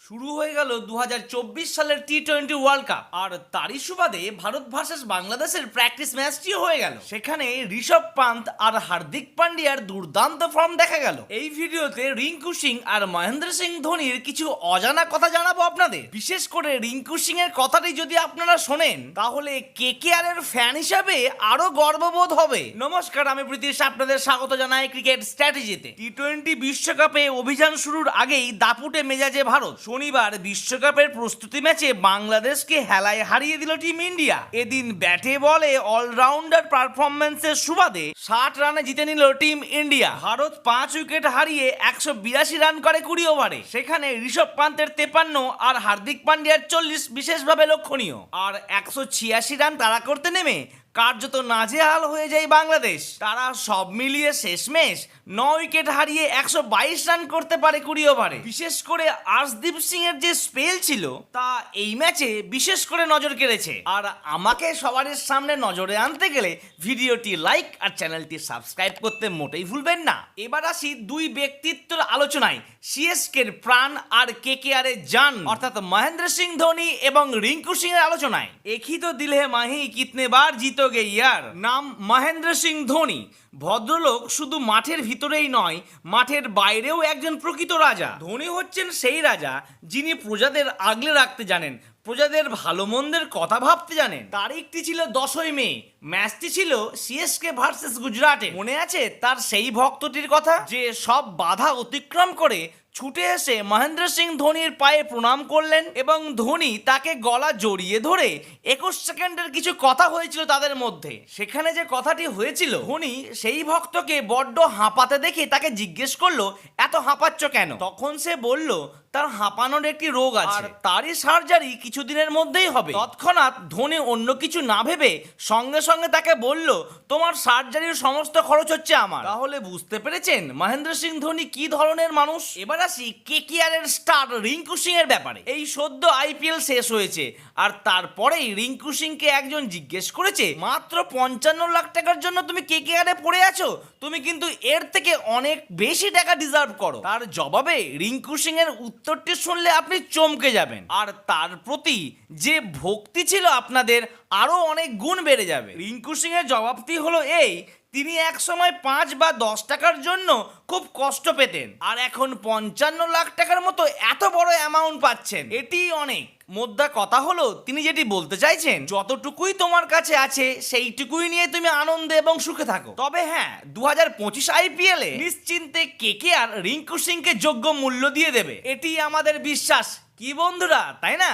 শুরু হয়ে গেল 2024 সালের টি-20 ওয়ার্ল্ড কাপ। আর তারই সুবাদে ভারত ভার্সেস বাংলাদেশের প্র্যাকটিস ম্যাচটিও হয়ে গেল। সেখানে ঋষভ পান্ত আর হার্দিক পান্ডিয়ার দুর্দান্ত ফর্ম দেখা গেল। এই ভিডিওতে রিঙ্কু সিং আর মহেন্দ্র সিং ধোনির কিছু অজানা কথা জানাবো আপনাদের। বিশেষ করে রিঙ্কু সিং এর কথাটি যদি আপনারা শোনেন তাহলে কেকেআর এর ফ্যান হিসাবে আরো গর্ববোধ হবে। নমস্কার, আমি প্রীতিশ, আপনাদের স্বাগত জানাই ক্রিকেট স্ট্র্যাটেজিতে। টি-20 বিশ্বকাপে অভিযান শুরুর আগেই দাপুটে মেজাজে ভারত। শনিবার বিশ্বকাপের প্রস্তুতি ম্যাচে বাংলাদেশকে হেলায় হারিয়ে দিল টিম ইন্ডিয়া। এদিন ব্যাটে বলে অলরাউন্ডার পারফরম্যান্সের সুবাদে 60 রানে জিতে নিল টিম ইন্ডিয়া। ভারত 5 উইকেট হারিয়ে 182 রান করে 20 ওভারে। সেখানে ঋষভ পান্তের 53 আর হার্দিক পান্ডিয়ার 40 বিশেষভাবে লক্ষণীয়। আর 186 রান তাড়া করতে নেমে কার্যত নাজেহাল হয়ে যায় বাংলাদেশ। তারা সব মিলিয়ে শেষমেশ 9 উইকেট হারিয়ে 122 রান করতে পারে 20 ওভারে। বিশেষ করে আর্শদীপ সিং এর যে স্পেল ছিল তা এই ম্যাচে বিশেষ করে নজর কেড়েছে। আর আমাকে সবার সামনে নজরে আনতে গেলে ভিডিওটি লাইক আর চ্যানেলটি সাবস্ক্রাইব করতে মোটেই ভুলবেন না। এবার আসি দুই ব্যক্তিত্বের আলোচনায়, সিএসকের প্রাণ আর কেকেআর এর জান অর্থাৎ মহেন্দ্র সিং ধোনি এবং রিঙ্কু সিং এর আলোচনায়। একই তো দিল হে মাহি কিতনে বার জিতোগে ইয়ার। নাম মহেন্দ্র সিং ধোনি। ভদ্রলোক শুধু মাঠের ভিতরেই নয়, মাঠের বাইরেও একজন প্রকৃত রাজা। ধোনি হচ্ছেন সেই রাজা যিনি প্রজাদের আগলে রাখতে জানেন, প্রজাদের ভালো মন্দের কথা ভাবতে জানেন। তারিখটি ছিল 10ই মে। ম্যাচটি ছিল সিএসকে ভার্সেস গুজরাটে। মনে আছে তার সেই ভক্তটির কথা যে সব বাধা অতিক্রম করে ছুটে এসে মহেন্দ্র সিং ধোনির পায়ে প্রণাম করলেন এবং ধোনি তাকে গলা জড়িয়ে ধরে 21 সেকেন্ডের কিছু কথা হয়েছিল তাদের মধ্যে। সেখানে যে কথাটি হয়েছিল, ধোনি সেই ভক্তকে বড্ড হাঁপাতে দেখে তাকে জিজ্ঞেস করলো, এত হাঁপাচ্ছ কেন? তখন সে বলল তার হাঁপানোর একটি রোগ আছে আর তারই সার্জারি কিছুদিনের মধ্যেই হবে। তৎক্ষণাৎ ধোনি অন্য কিছু না ভেবে সঙ্গে সঙ্গে তাকে বলল, তোমার সার্জারির সমস্ত খরচ হচ্ছে আমার। তাহলে বুঝতে পেরেছেন মহেন্দ্র সিং ধোনি কি ধরনের মানুষ। এবার আসি কেকেআর এর স্টার রিঙ্কু সিং এর ব্যাপারে। এই সদ্য আইপিএল শেষ হয়েছে আর তারপরেই রিঙ্কু সিংকে একজন জিজ্ঞেস করেছে, মাত্র 55 লাখ টাকার জন্য তুমি কেকেআর এ পড়ে আছো? তুমি কিন্তু এর থেকে অনেক বেশি টাকা ডিজার্ভ করো। তার জবাবে রিঙ্কু সিং এর উত্তরটি শুনলে আপনি চমকে যাবেন। আর তার প্রতি যে ভক্তি ছিল আপনাদের আরো অনেক গুণ বেড়ে যাবে। রিঙ্কু সিং এর জবাবটি হলো এই, তিনি এক সময় 5 বা 10 টাকার জন্য খুব কষ্ট পেতেন আর এখন 55 লাখ টাকার মতো এত বড় অ্যামাউন্ট পাচ্ছেন। এটি অনেক। মোদ্দা কথা হলো তিনি যেটি বলতে চাইছেন, যতটুকুই তোমার কাছে আছে সেইটুকুই নিয়ে তুমি আনন্দে এবং সুখে থাকো। তবে হ্যাঁ, 2025 আইপিএল এ নিশ্চিন্তে কেকেআর রিঙ্কু সিংকে যোগ্য মূল্য দিয়ে দেবে, এটি আমাদের বিশ্বাস। কি বন্ধুরা, তাই না?